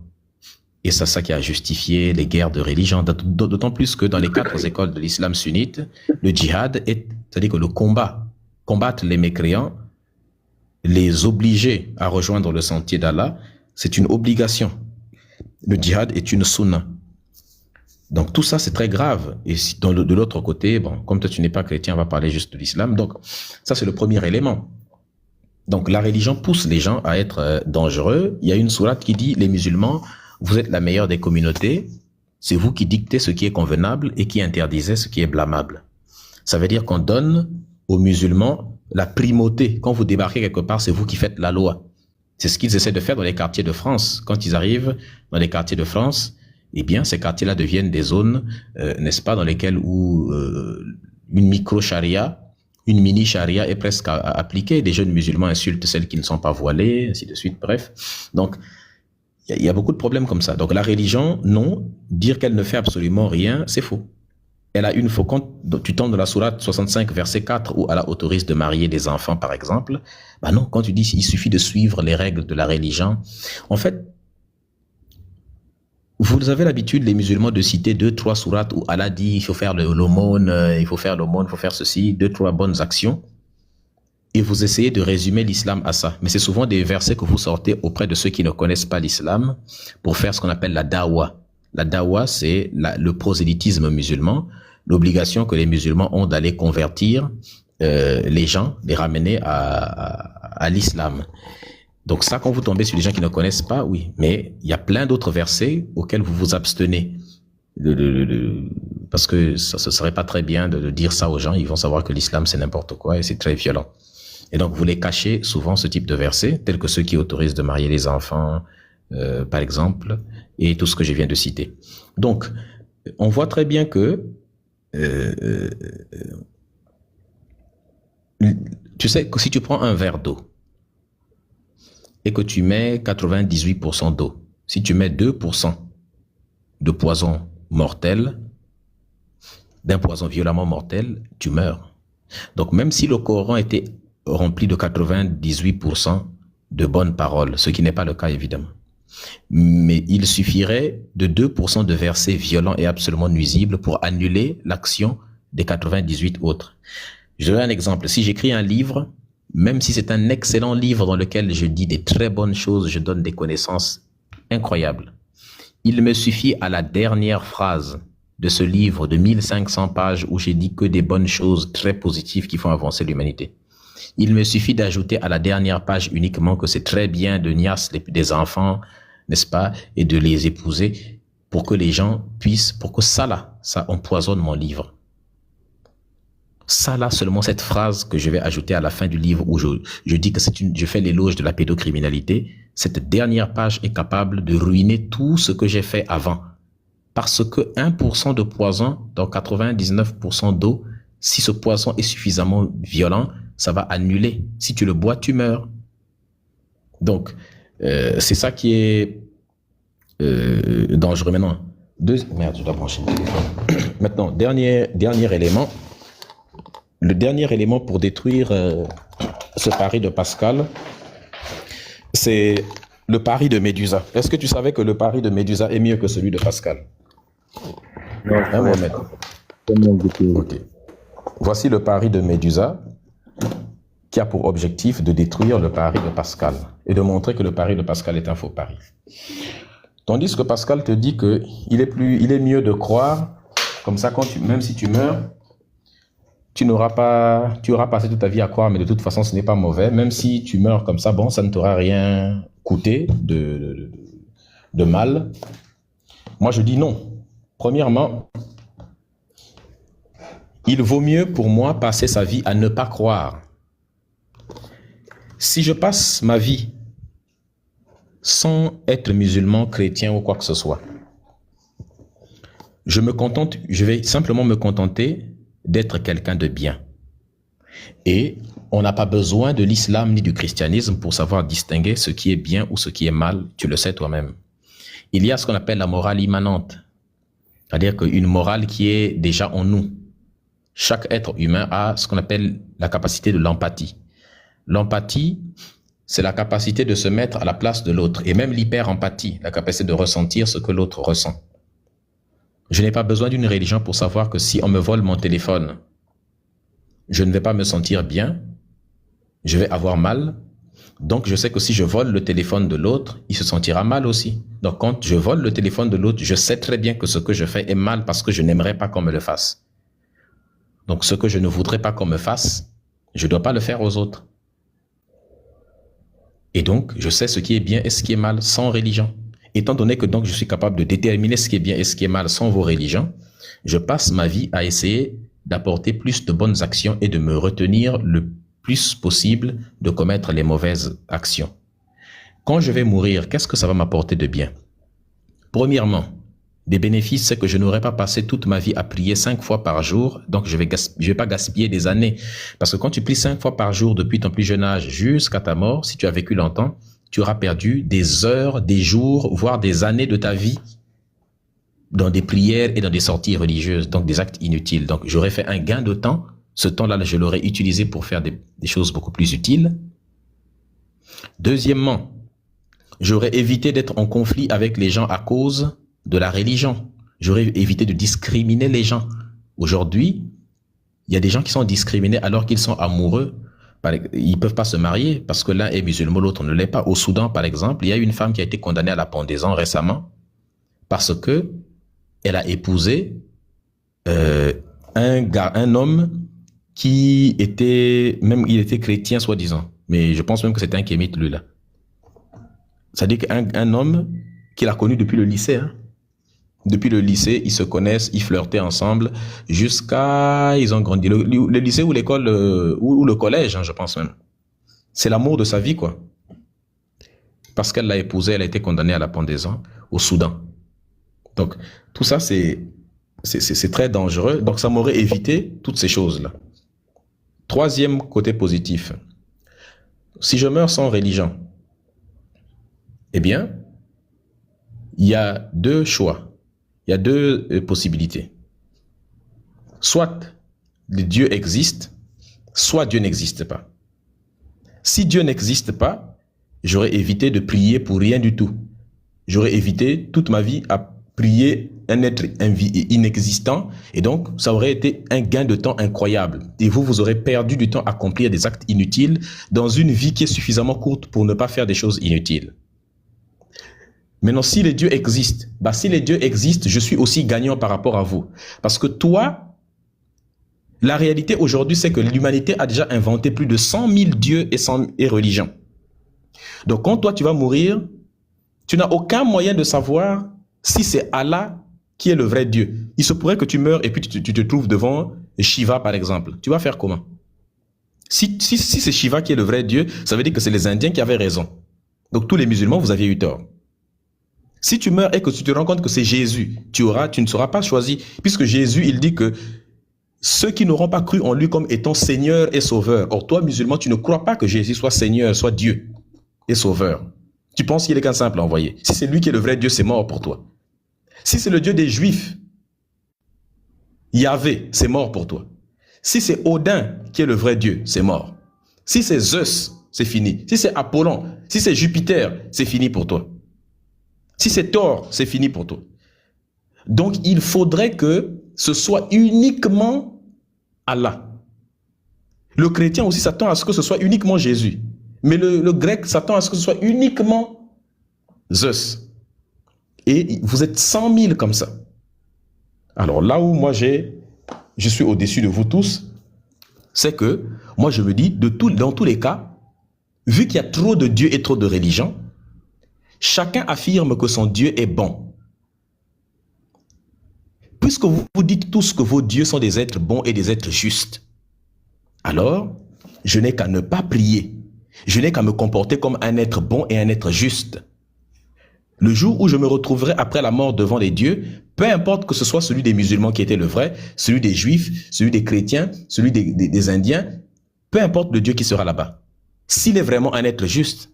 Et c'est ça qui a justifié les guerres de religion, d'autant plus que dans les 4 écoles de l'islam sunnite, le djihad c'est-à-dire que le combattre les mécréants, les obliger à rejoindre le sentier d'Allah, c'est une obligation. Le djihad est une sunna. Donc tout ça c'est très grave. Et si, de l'autre côté, bon, comme toi tu n'es pas chrétien, on va parler juste de l'islam. Donc ça c'est le premier élément. Donc la religion pousse les gens à être dangereux. Il y a une sourate qui dit les musulmans, vous êtes la meilleure des communautés, c'est vous qui dictez ce qui est convenable et qui interdisez ce qui est blâmable. Ça veut dire qu'on donne aux musulmans la primauté. Quand vous débarquez quelque part, c'est vous qui faites la loi. C'est ce qu'ils essaient de faire dans les quartiers de France. Quand ils arrivent dans les quartiers de France, eh bien, ces quartiers-là deviennent des zones, n'est-ce pas, dans lesquelles où une micro-charia, une mini-charia est presque appliquée. Des jeunes musulmans insultent celles qui ne sont pas voilées, ainsi de suite, bref. Donc, il y a beaucoup de problèmes comme ça. Donc, la religion, non, dire qu'elle ne fait absolument rien, c'est faux. Elle a une faux. Quand tu tombes dans la sourate 65, verset 4, où Allah autorise de marier des enfants, par exemple, non, quand tu dis il suffit de suivre les règles de la religion, en fait, vous avez l'habitude, les musulmans, de citer 2-3 sourates où Allah dit il faut faire l'aumône, il faut faire ceci, 2-3 bonnes actions. Et vous essayez de résumer l'islam à ça. Mais c'est souvent des versets que vous sortez auprès de ceux qui ne connaissent pas l'islam pour faire ce qu'on appelle la dawa. La dawa, c'est le prosélytisme musulman, l'obligation que les musulmans ont d'aller convertir les gens, les ramener à l'islam. Donc ça, quand vous tombez sur les gens qui ne connaissent pas, oui. Mais il y a plein d'autres versets auxquels vous vous abstenez. Parce que ça ne serait pas très bien de dire ça aux gens. Ils vont savoir que l'islam, c'est n'importe quoi et c'est très violent. Et donc, vous les cachez souvent ce type de versets, tels que ceux qui autorisent de marier les enfants, par exemple, et tout ce que je viens de citer. Donc, on voit très bien que, tu sais que si tu prends un verre d'eau et que tu mets 98% d'eau, si tu mets 2% de poison mortel, d'un poison violemment mortel, tu meurs. Donc, même si le Coran était rempli de 98% de bonnes paroles, ce qui n'est pas le cas évidemment. Mais il suffirait de 2% de versets violents et absolument nuisibles pour annuler l'action des 98 autres. Je donne un exemple. Si j'écris un livre, même si c'est un excellent livre dans lequel je dis des très bonnes choses, je donne des connaissances incroyables, il me suffit à la dernière phrase de ce livre de 1500 pages où j'ai dit que des bonnes choses très positives qui font avancer l'humanité. Il me suffit d'ajouter à la dernière page uniquement que c'est très bien de niasse des enfants, n'est-ce pas, et de les épouser pour que les gens puissent, pour que ça empoisonne mon livre. Ça là, seulement cette phrase que je vais ajouter à la fin du livre où je dis que je fais l'éloge de la pédocriminalité, cette dernière page est capable de ruiner tout ce que j'ai fait avant. Parce que 1% de poison dans 99% d'eau Si ce poisson est suffisamment violent, ça va annuler. Si tu le bois, tu meurs. Donc, c'est ça qui est dangereux. Maintenant, merde, je dois brancher le téléphone. Maintenant, dernier élément. Le dernier élément pour détruire ce pari de Pascal, c'est le pari de Médusa. Est-ce que tu savais que le pari de Médusa est mieux que celui de Pascal? Non, Hein, Mohamed? Ok. Voici le pari de Médusa qui a pour objectif de détruire le pari de Pascal et de montrer que le pari de Pascal est un faux pari. Tandis que Pascal te dit que il est mieux de croire, comme ça, même si tu meurs, tu auras passé toute ta vie à croire, mais de toute façon, ce n'est pas mauvais. Même si tu meurs comme ça, bon, ça ne t'aura rien coûté de mal. Moi, je dis non. Premièrement, il vaut mieux pour moi passer sa vie à ne pas croire. Si je passe ma vie sans être musulman, chrétien ou quoi que ce soit, je vais simplement me contenter d'être quelqu'un de bien. Et on n'a pas besoin de l'islam ni du christianisme pour savoir distinguer ce qui est bien ou ce qui est mal, tu le sais toi-même. Il y a ce qu'on appelle la morale immanente, c'est-à-dire qu'une morale qui est déjà en nous. Chaque être humain a ce qu'on appelle la capacité de l'empathie. L'empathie, c'est la capacité de se mettre à la place de l'autre, et même l'hyper-empathie, la capacité de ressentir ce que l'autre ressent. Je n'ai pas besoin d'une religion pour savoir que si on me vole mon téléphone, je ne vais pas me sentir bien, je vais avoir mal. Donc, je sais que si je vole le téléphone de l'autre, il se sentira mal aussi. Donc, quand je vole le téléphone de l'autre, je sais très bien que ce que je fais est mal parce que je n'aimerais pas qu'on me le fasse. Donc, ce que je ne voudrais pas qu'on me fasse, je ne dois pas le faire aux autres. Et donc, je sais ce qui est bien et ce qui est mal sans religion. Étant donné que donc je suis capable de déterminer ce qui est bien et ce qui est mal sans vos religions, je passe ma vie à essayer d'apporter plus de bonnes actions et de me retenir le plus possible de commettre les mauvaises actions. Quand je vais mourir, qu'est-ce que ça va m'apporter de bien? Premièrement, des bénéfices, c'est que je n'aurai pas passé toute ma vie à prier 5 fois par jour, donc je vais pas gaspiller des années. Parce que quand tu pries 5 fois par jour depuis ton plus jeune âge jusqu'à ta mort, si tu as vécu longtemps, tu auras perdu des heures, des jours, voire des années de ta vie dans des prières et dans des sorties religieuses, donc des actes inutiles. Donc, j'aurais fait un gain de temps. Ce temps-là, je l'aurais utilisé pour faire des choses beaucoup plus utiles. Deuxièmement, j'aurais évité d'être en conflit avec les gens à cause de la religion. J'aurais évité de discriminer les gens. Aujourd'hui, il y a des gens qui sont discriminés alors qu'ils sont amoureux. Ils peuvent pas se marier parce que l'un est musulman, l'autre ne l'est pas. Au Soudan, par exemple, il y a une femme qui a été condamnée à la pendaison récemment parce que elle a épousé un homme qui était, même il était chrétien soi-disant, mais je pense même que c'était un kémite lui là. C'est-à-dire qu'un homme qu'il a connu depuis le lycée, hein. Depuis le lycée, ils se connaissent, ils flirtaient ensemble jusqu'à ils ont grandi. Le lycée ou l'école ou le collège, hein, je pense même. C'est l'amour de sa vie, quoi. Parce qu'elle l'a épousé, elle a été condamnée à la pendaison au Soudan. Donc, tout ça, c'est très dangereux. Donc, ça m'aurait évité toutes ces choses-là. Troisième côté positif. Si je meurs sans religion, eh bien, il y a deux choix. Il y a deux possibilités. Soit Dieu existe, soit Dieu n'existe pas. Si Dieu n'existe pas, j'aurais évité de prier pour rien du tout. J'aurais évité toute ma vie à prier un être inexistant et donc ça aurait été un gain de temps incroyable. Et vous aurez perdu du temps à accomplir des actes inutiles dans une vie qui est suffisamment courte pour ne pas faire des choses inutiles. Maintenant, si les dieux existent, si les dieux existent, je suis aussi gagnant par rapport à vous. Parce que toi, la réalité aujourd'hui, c'est que l'humanité a déjà inventé plus de 100 000 dieux et religions. Donc, quand toi, tu vas mourir, tu n'as aucun moyen de savoir si c'est Allah qui est le vrai Dieu. Il se pourrait que tu meurs et puis tu te trouves devant Shiva, par exemple. Tu vas faire comment? Si c'est Shiva qui est le vrai Dieu, ça veut dire que c'est les Indiens qui avaient raison. Donc, tous les musulmans, vous aviez eu tort. Si tu meurs et que tu te rends compte que c'est Jésus, tu ne seras pas choisi, puisque Jésus, il dit que ceux qui n'auront pas cru en lui comme étant Seigneur et Sauveur. Or, toi, musulman, tu ne crois pas que Jésus soit Seigneur, soit Dieu et Sauveur. Tu penses qu'il est qu'un simple envoyé. Si c'est lui qui est le vrai Dieu, c'est mort pour toi. Si c'est le Dieu des Juifs, Yahvé, c'est mort pour toi. Si c'est Odin qui est le vrai Dieu, c'est mort. Si c'est Zeus, c'est fini. Si c'est Apollon, si c'est Jupiter, c'est fini pour toi. Si c'est Thor, c'est fini pour toi. Donc, il faudrait que ce soit uniquement Allah. Le chrétien aussi s'attend à ce que ce soit uniquement Jésus. Mais le grec s'attend à ce que ce soit uniquement Zeus. Et vous êtes 100 000 comme ça. Alors là où moi je suis au-dessus de vous tous, c'est que moi je me dis, dans tous les cas, vu qu'il y a trop de dieux et trop de religions, chacun affirme que son Dieu est bon. Puisque vous vous dites tous que vos dieux sont des êtres bons et des êtres justes, alors je n'ai qu'à ne pas prier. Je n'ai qu'à me comporter comme un être bon et un être juste. Le jour où je me retrouverai après la mort devant les dieux, peu importe que ce soit celui des musulmans qui était le vrai, celui des juifs, celui des chrétiens, celui des indiens, peu importe le Dieu qui sera là-bas. S'il est vraiment un être juste,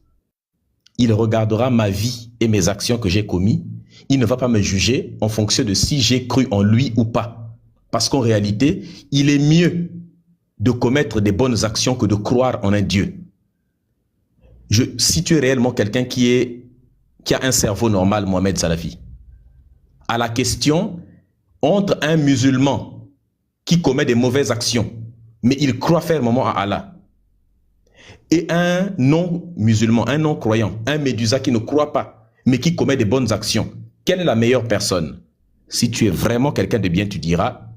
il regardera ma vie et mes actions que j'ai commises. Il ne va pas me juger en fonction de si j'ai cru en lui ou pas. Parce qu'en réalité, il est mieux de commettre des bonnes actions que de croire en un Dieu. Si tu es réellement quelqu'un qui a un cerveau normal, Mohamed Salafi, à la question entre un musulman qui commet des mauvaises actions, mais il croit fermement à Allah, et un non-musulman, un non-croyant, un médusa qui ne croit pas, mais qui commet des bonnes actions, quelle est la meilleure personne? Si tu es vraiment quelqu'un de bien, tu diras,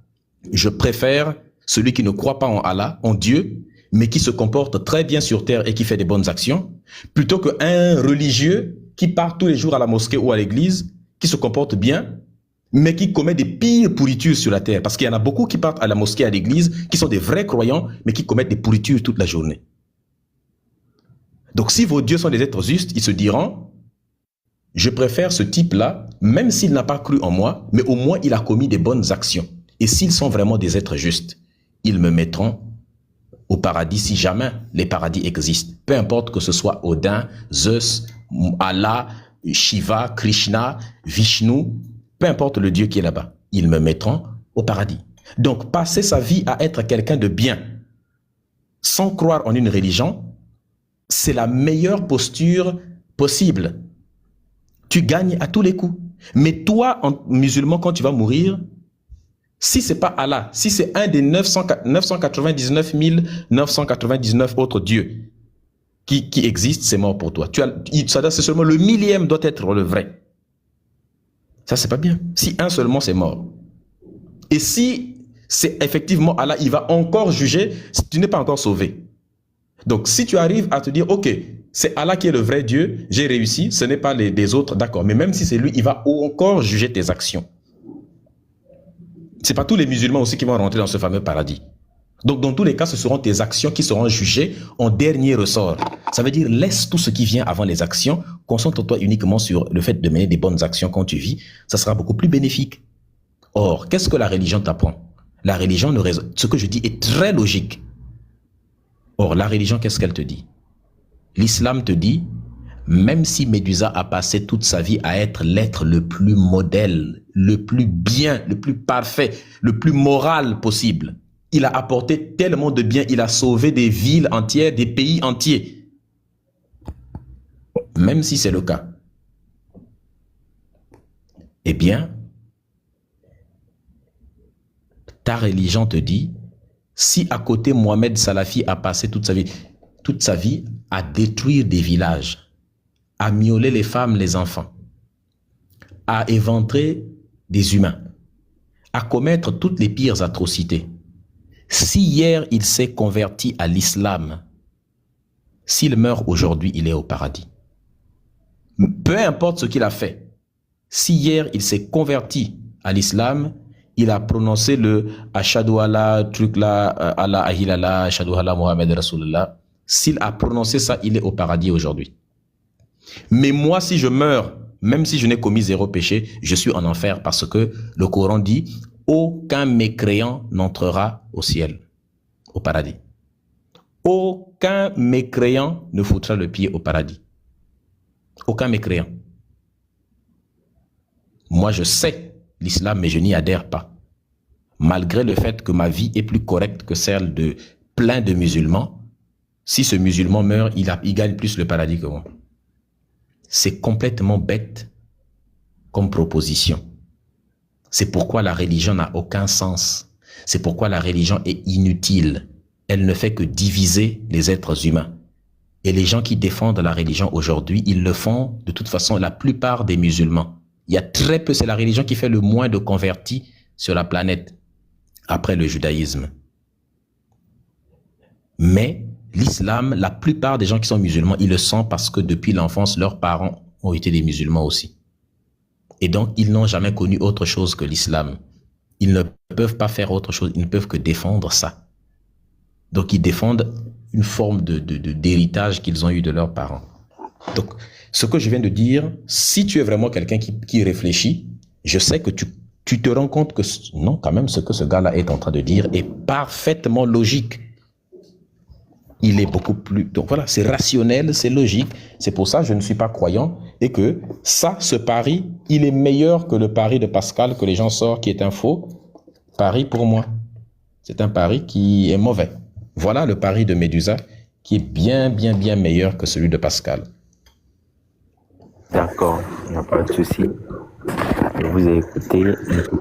je préfère celui qui ne croit pas en Allah, en Dieu, mais qui se comporte très bien sur terre et qui fait des bonnes actions, plutôt qu'un religieux qui part tous les jours à la mosquée ou à l'église, qui se comporte bien, mais qui commet des pires pourritures sur la terre. Parce qu'il y en a beaucoup qui partent à la mosquée, à l'église, qui sont des vrais croyants, mais qui commettent des pourritures toute la journée. Donc si vos dieux sont des êtres justes, ils se diront, je préfère ce type-là, même s'il n'a pas cru en moi, mais au moins il a commis des bonnes actions. Et s'ils sont vraiment des êtres justes, ils me mettront au paradis si jamais les paradis existent. Peu importe que ce soit Odin, Zeus, Allah, Shiva, Krishna, Vishnu, peu importe le Dieu qui est là-bas, ils me mettront au paradis. Donc passer sa vie à être quelqu'un de bien, sans croire en une religion, c'est la meilleure posture possible. Tu gagnes à tous les coups. Mais toi, en musulman, quand tu vas mourir, si c'est pas Allah, si c'est un des 999 999 autres dieux qui existent, c'est mort pour toi. C'est seulement le millième doit être le vrai. Ça, c'est pas bien. Si un seulement, c'est mort. Et si c'est effectivement Allah, il va encore juger, tu n'es pas encore sauvé. Donc, si tu arrives à te dire, ok, c'est Allah qui est le vrai Dieu, j'ai réussi, ce n'est pas les autres, d'accord. Mais même si c'est lui, il va encore juger tes actions. C'est pas tous les musulmans aussi qui vont rentrer dans ce fameux paradis. Donc, dans tous les cas, ce seront tes actions qui seront jugées en dernier ressort. Ça veut dire, laisse tout ce qui vient avant les actions, concentre-toi uniquement sur le fait de mener des bonnes actions quand tu vis, ça sera beaucoup plus bénéfique. Or, qu'est-ce que la religion t'apprend? La religion, ce que je dis est très logique. Or, la religion, qu'est-ce qu'elle te dit? L'islam te dit, même si Médusa a passé toute sa vie à être l'être le plus modèle, le plus bien, le plus parfait, le plus moral possible, il a apporté tellement de bien, il a sauvé des villes entières, des pays entiers. Même si c'est le cas, eh bien, ta religion te dit, si à côté Mohamed Salafi a passé toute sa vie à détruire des villages, à violer les femmes, les enfants, à éventrer des humains, à commettre toutes les pires atrocités, si hier il s'est converti à l'islam, s'il meurt aujourd'hui, il est au paradis. Peu importe ce qu'il a fait, si hier il s'est converti à l'islam, il a prononcé le Ashadu Allah, truc là, Allah Ahilala, Ashadu Allah Muhammad Rasulullah. S'il a prononcé ça, il est au paradis aujourd'hui. Mais moi, si je meurs, même si je n'ai commis zéro péché, je suis en enfer parce que le Coran dit aucun mécréant n'entrera au ciel, au paradis. Aucun mécréant ne foutra le pied au paradis. Aucun mécréant. Moi, je sais l'islam, mais je n'y adhère pas. Malgré le fait que ma vie est plus correcte que celle de plein de musulmans, si ce musulman meurt, il gagne plus le paradis que moi. C'est complètement bête comme proposition. C'est pourquoi la religion n'a aucun sens. C'est pourquoi la religion est inutile. Elle ne fait que diviser les êtres humains. Et les gens qui défendent la religion aujourd'hui, ils le font de toute façon, la plupart des musulmans. Il y a très peu, c'est la religion qui fait le moins de convertis sur la planète après le judaïsme. Mais l'islam, la plupart des gens qui sont musulmans, ils le sont parce que depuis l'enfance, leurs parents ont été des musulmans aussi. Et donc, ils n'ont jamais connu autre chose que l'islam. Ils ne peuvent pas faire autre chose, ils ne peuvent que défendre ça. Donc, ils défendent une forme d'héritage qu'ils ont eu de leurs parents. Donc, ce que je viens de dire, si tu es vraiment quelqu'un qui réfléchit, je sais que tu te rends compte que non, quand même, ce que ce gars-là est en train de dire est parfaitement logique. Il est beaucoup plus... Donc voilà, c'est rationnel, c'est logique. C'est pour ça que je ne suis pas croyant et que ça, ce pari, il est meilleur que le pari de Pascal que les gens sortent, qui est un faux pari pour moi. C'est un pari qui est mauvais. Voilà le pari de Médusa qui est bien meilleur que celui de Pascal. D'accord, il n'y a pas de souci. Je vous ai écouté,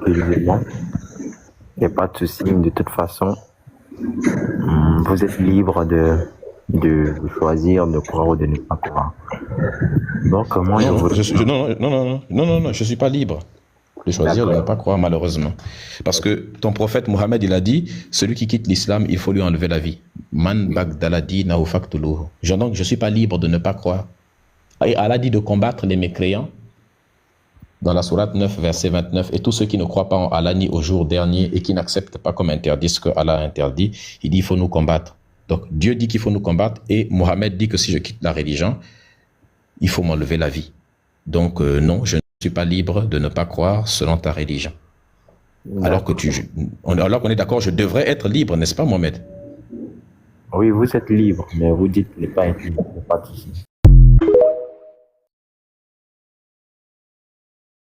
il n'y a pas de souci. De toute façon, vous êtes libre de choisir de croire ou de ne pas croire. Donc, comment non, je suis pas libre de choisir de ne pas croire, malheureusement. Parce que ton prophète Mohammed, il a dit, celui qui quitte l'islam, il faut lui enlever la vie. Man bagdaladi na ufaktuluhu. Donc, je suis pas libre de ne pas croire. Et Allah dit de combattre les mécréants dans la sourate 9, verset 29. Et tous ceux qui ne croient pas en Allah ni au jour dernier et qui n'acceptent pas comme interdit ce que Allah a interdit, il dit il faut nous combattre. Donc Dieu dit qu'il faut nous combattre et Mohammed dit que si je quitte la religion, il faut m'enlever la vie. Donc non, je ne suis pas libre de ne pas croire selon ta religion. Alors qu'on est d'accord, je devrais être libre, n'est-ce pas Mohamed? Oui, vous êtes libre, mais vous dites ne pas être libre, pas de souci.